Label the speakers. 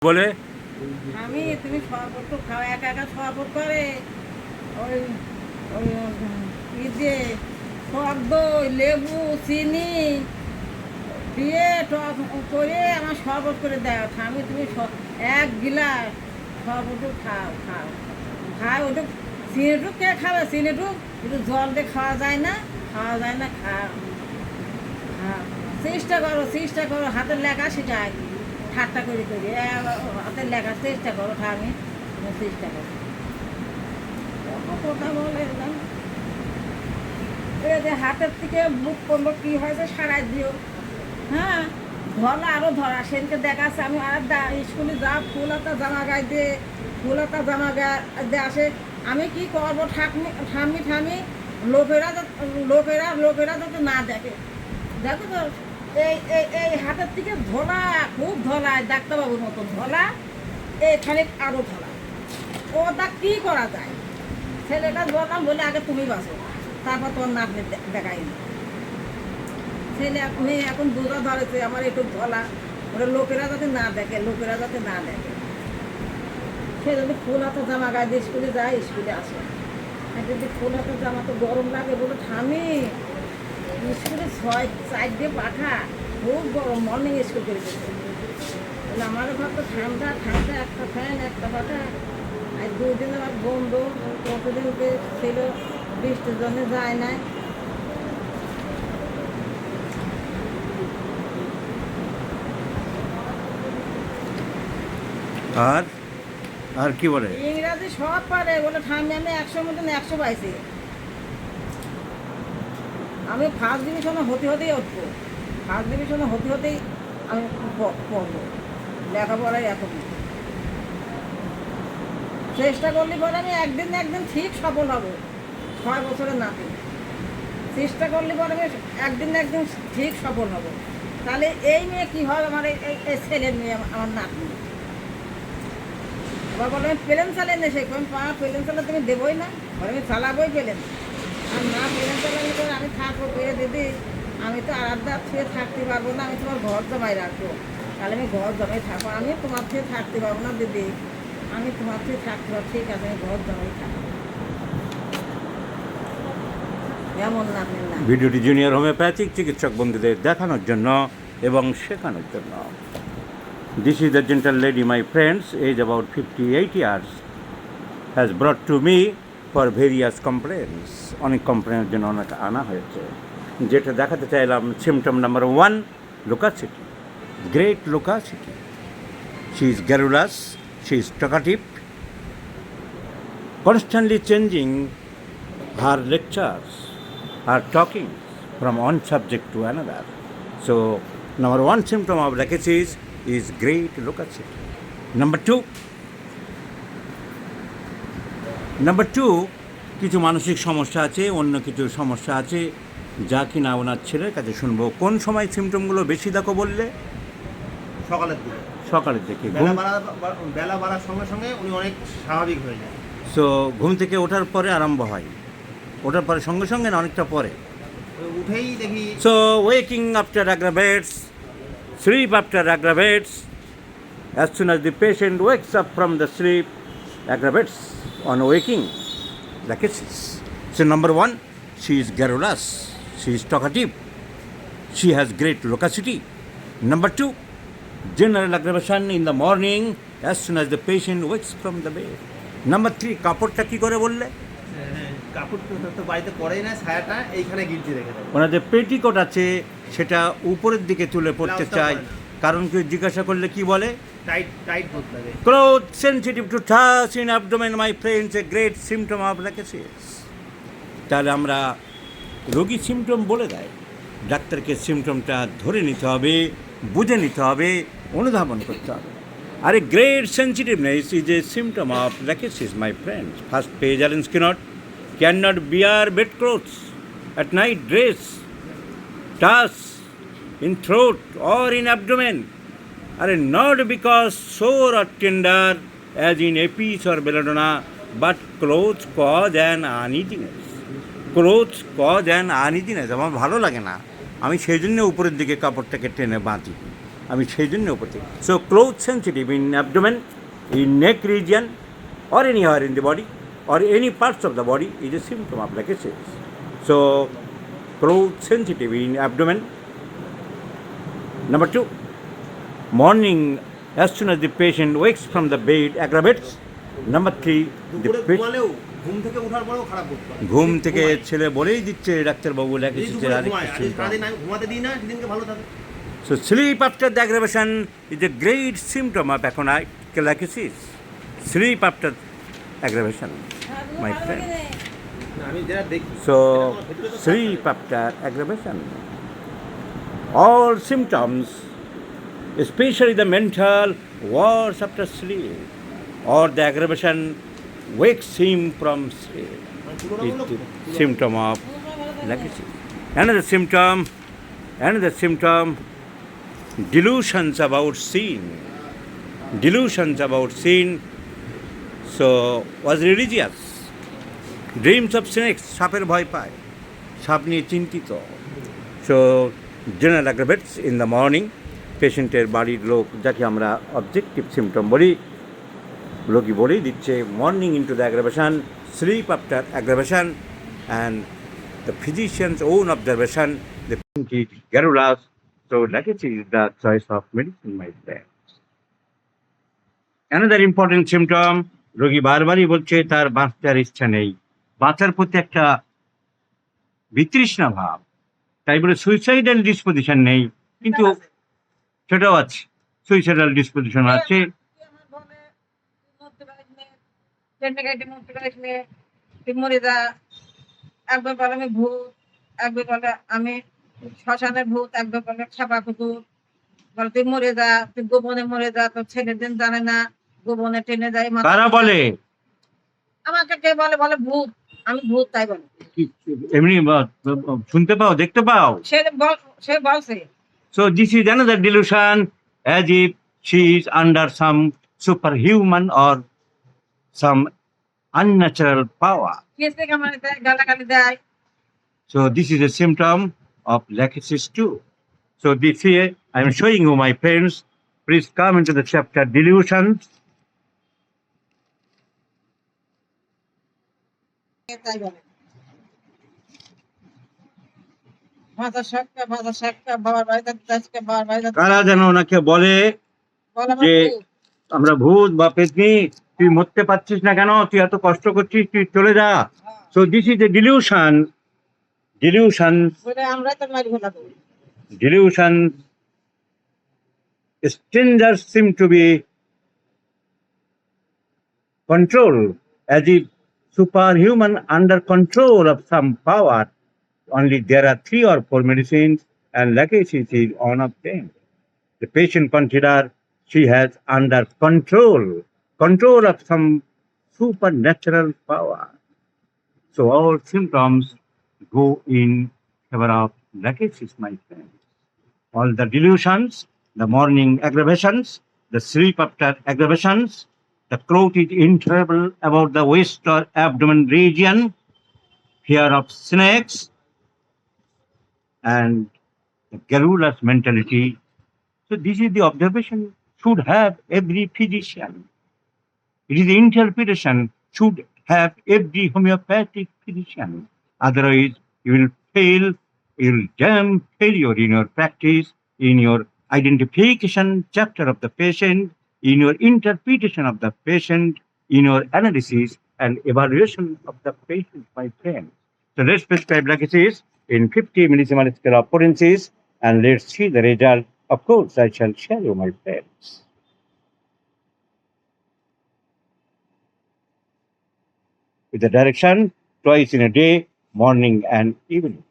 Speaker 1: বলে
Speaker 2: আমি তুমি শরবত তো খাও, একা একা শরবত করে ওই ওই ই দিয়ে টক দই লেবু চিনি দিয়ে টক করে আমার শরবত করে দেয়। আমি তুমি এক গিলাস শরবত খাও খাও খাও, ওটা চিনিটুক কে খাবে? চিনিটুক একটু জল দিয়ে খাওয়া যায় না? খাওয়া যায় না, খাও খাও। চেষ্টা করো হাতের লেখা সেটাই ঠাট্টা করে করি হাতের লেখা চেষ্টা করো, আমি চেষ্টা করো কথা বলে যে হাতের থেকে বুক করবো কি হয়েছে সারাই দিও। হ্যাঁ, ধরা আরও ধরা সেদিনকে দেখাচ্ছে আমি আর স্কুলে যা ফুল হাতা জামা গায়ে দিয়ে ফুল হাতা জামা গায়ে দিয়ে আসে। আমি কি করবো? ঠামি লোকেরা যাতে না দেখে। দেখো তো এই এই এই হাতের থেকে ধরা খুব ধরায় ডাক্তারবাবুর মতো ধরা, এইখানে আরও ধরা। ওটা কি করা যায়? ছেলেটা বললাম বলে আগে তুমি বাঁচো, তারপর তোমার নাতনি দেখাইনি। ছেলে মেয়ে এখন দুধা ধরেছে আমার একটু ধলা, ওটা লোকেরা যাতে না দেখে, লোকেরা যাতে না দেখে। সে যদি ফুল হাতে জামা গায়ে দিয়ে স্কুলে যায়, স্কুলে আসে। আর যদি ফুল হাতে জামা তো গরম লাগে বলে ঠামি স্কুলে 4 দিয়ে পাঠা, খুব গরম, মর্নিং স্কুল করে দিচ্ছে। বলে আমার ঘর তো ঠান্ডা ঠান্ডা, একটা ফ্যান একটা পাঠা। আর 2 দিন আমার বন্ধ, কতদিনকে ছিল, বৃষ্টির জন্য যায় নাই।
Speaker 1: আর আর কি বলে?
Speaker 2: ইংরাজি সব পারে বলে ঠান্ডা। আমি 100 মতন 100 পাইছি। আমি ফার্স্ট ডিভিশনে হতেই উঠবো, ফার্স্ট ডিভিশনে হতেই আমি পড়বো। লেখাপড়ায় এত চেষ্টা করলে পরে আমি একদিন না একদিন ঠিক সফল হব। 6 বছরের নাতি চেষ্টা করলে পরে আমি একদিন না একদিন ঠিক সফল হব। তাহলে এই মেয়ে কী হয়? আমার এই ছেলের মেয়ে, আমার নাতনি। এবার বলে আমি প্লেন চালিয়ে নেই, সেই প্লেন চালা তুমি দেবোই না, বলে আমি চালাবোই প্লেন। আর না প্লেন চালালে পরে আমি থাকবো পেয়ে দিদি, আমি তো আলাদা ছুঁয়ে থাকতে পারবো না, আমি তোমার ঘর জমাই রাখবো। তাহলে আমি ঘর জমাই থাকবো, আমি তোমার থেকে থাকতে পারবো না দিদি, আমি তোমার থেকে থাকতে পারবো। ঠিক আছে, আমি ঘর জমাই থাকবো। এমন না আপনি না।
Speaker 1: ভিডিওটি জুনিয়র হোমিওপ্যাথিক চিকিৎসক বন্ধুদের দেখানোর জন্য এবং শেখানোর জন্য। This is the gentle lady, my friends, age about 58 years, has brought to me for various complaints. অনেক কমপ্লেনের জন্য অনেক আনা হয়েছে। যেটা দেখাতে চাইলাম, symptom number 1, loquacity, great loquacity. She is garrulous, she is talkative, constantly changing her lectures, her talking from one subject to another. So, number 1 symptom of lachesis is great loquacity. Number 2, কিছু মানসিক সমস্যা আছে, অন্য কিছু সমস্যা আছে যা কিনা ওনার ছেলের কাছে শুনবো। কোন সময় সিমটমগুলো বেশি দেখো বললে? সকালের দিকে
Speaker 3: বেলা বাড়ার সঙ্গে সঙ্গে উনি অনেক স্বাভাবিক হয়ে যায়।
Speaker 1: সো ঘুম থেকে ওঠার পরে আরম্ভ হয়, ওঠার পরে সঙ্গে সঙ্গে না অনেকটা পরে?
Speaker 3: উঠেই দেখি।
Speaker 1: So waking after aggravates, sleep after aggravates, as soon as the patient wakes up from the sleep, aggravates on waking, lachesis. So number 1, she is garrulous, she is talkative, she has great loquacity. Number 2, general aggravation in the morning as soon as the patient wakes from the bed. Number 3, কাপড়টা কি করে বললে?
Speaker 3: কাপড় তো বাড়িতে পরেই না, ছায়াটা এইখানে গির্জি রেখে দেয়।
Speaker 1: ওনার যে পেটিকোট আছে সেটা উপরের দিকে তুলে পড়তে
Speaker 3: ব্লাউজটা
Speaker 1: চায়,
Speaker 3: পরে না।
Speaker 1: কারণ কেউ জিজ্ঞাসা করলে কি বলে?
Speaker 3: টাইট বোধ লাগে।
Speaker 1: Clothes sensitive to touch in abdomen, my friends, a great symptom of lachesis. তাহলে আমরা রোগী সিমটম বলে দেয়, ডাক্তারকে সিমটমটা ধরে নিতে হবে, বুঝে নিতে হবে, অনুধাবন করতে হবে। আর a great sensitiveness is a symptom of lachesis, my friends. First page, Allen Skinner cannot bear bed clothes at night, dress, touch in throat or in abdomen, are not because sore or tender as in apis or belladonna, but clothes cause an uneasiness. Clothes cause an uneasiness. আমার ভালো লাগে না, আমি সেই জন্য উপরের দিকে কাপড়টাকে টেনে বাঁধি। আমি সেই জন্য উপর থেকে so cloth sensitive in abdomen in neck region or anywhere in the body or any parts of the body is a symptom of lachesis. So, growth sensitive in abdomen. Number 2, morning as soon as the patient wakes from the bed aggravates. Number 3, the
Speaker 3: দুপুরে
Speaker 1: patient
Speaker 3: ঘুমালেও ঘুম থেকে ওঠার পরেও খারাপ করতে পারে।
Speaker 1: ঘুম থেকে
Speaker 3: ঘুমায়।
Speaker 1: ছেলে বলেই দিচ্ছে ডাক্তারবাবু
Speaker 3: এই
Speaker 1: ল্যাকেসিসের
Speaker 3: দুপুরে
Speaker 1: আরেকটা
Speaker 3: ঘুমায়, আর এই
Speaker 1: symptom.
Speaker 3: সারাদিন আমি ঘুমাতে দিই না, সেদিনকে ভালো থাকে।
Speaker 1: So, sleep after the aggravation is a great symptom of aconic lachesis. Sleep after aggravation, my friend.
Speaker 3: না, আমি যেটা দেখি
Speaker 1: So, sleep after aggravation. All symptoms, especially the mental, worse after sleep, or the aggravation wakes him from sleep. It's the symptom of lachesis. Another symptom, delusions about sin. Delusions about sin. So, was religious. Dreams of snakes, সাপের ভয় পায়, সাপ নিয়ে চিন্তিত। So general aggravates in the morning, পেশেন্টের বাড়ির লোক যাকে আমরা অবজেক্টিভ সিমটম বলি, রোগী বলেই দিচ্ছে morning into the aggravation, sleep after aggravation, and the physicians own observation, the garrulous, so lachesis is the choice of medicine, my friends. Another important symptom, রোগী বারবারই বলছে তার বাঁচার ইচ্ছা নেই, বাঁচার প্রতি একটা বিতৃষ্ণা ভাব, তাই বলে সুইসাইডাল ডিসপোজিশন নেই, কিন্তু সেটাও আছে, সুইসাইডাল ডিসপোজিশন আছে।
Speaker 2: মরে যা, একবার বলে আমি ভূত, একবার বলে আমি শ্মশানের ভূত, একবার বলে ছাপা কুকুর, বলে তুই মরে যা, তুই গোপনে মরে যা, তোর ছেলের দিন জানে না, গোপনে টেনে যায়।
Speaker 1: কারা বলে?
Speaker 2: আমাকে কে বলে, বলে ভূত, আমি ভূত তাই বলে।
Speaker 1: এমনি শুনতে পাও, দেখতে পাও?
Speaker 2: সে বলছে।
Speaker 1: So this is another delusion, as if she is under some superhuman or some unnatural power.
Speaker 2: কেসে কামানে দেয়, গালাগালি দেয়।
Speaker 1: So this is a symptom of lachesis too. So this here I am showing you, my friends. Please come into the chapter delusions.
Speaker 2: তাই বলে। ভাষা শাক্কা, বাবার বাড়িতে যাচ্ছে, বাবার বাড়িতে
Speaker 1: কারা যেন ওনাকে বলে
Speaker 2: বলে আমার
Speaker 1: যে
Speaker 2: ভূত।
Speaker 1: আমরা ভূত বা পেতনি, তুই মরতে পারছিস না কেন, তুই এত কষ্ট করছিস, তুই চলে যা। So this is a delusion.
Speaker 2: বলে আমরাই তো মারি ফেলা দেবো।
Speaker 1: Delusion. Strangers seem to be controlled, as if superhuman under control of some power. Only there are 3 or 4 medicines, and lachesis is one of them. The patient consider she has under control of some supernatural power. So all symptoms go in favor of lachesis, my friend. All the delusions, the morning aggravations, the sleep after aggravations, the throat is irritable about the waist or abdomen region, fear of snakes, and the garrulous mentality. So this is the observation should have every physician. It is the interpretation should have every homeopathic physician. Otherwise, you will fail, you will damn failure in your practice, in your identification chapter of the patient, in your interpretation of the patient, in your analysis and evaluation of the patient, my friend. So let's prescribe lachesis in 50 millisiemens scale of potencies, and let's see the result. Of course, I shall share you, my friends. With the direction twice in a day, morning and evening.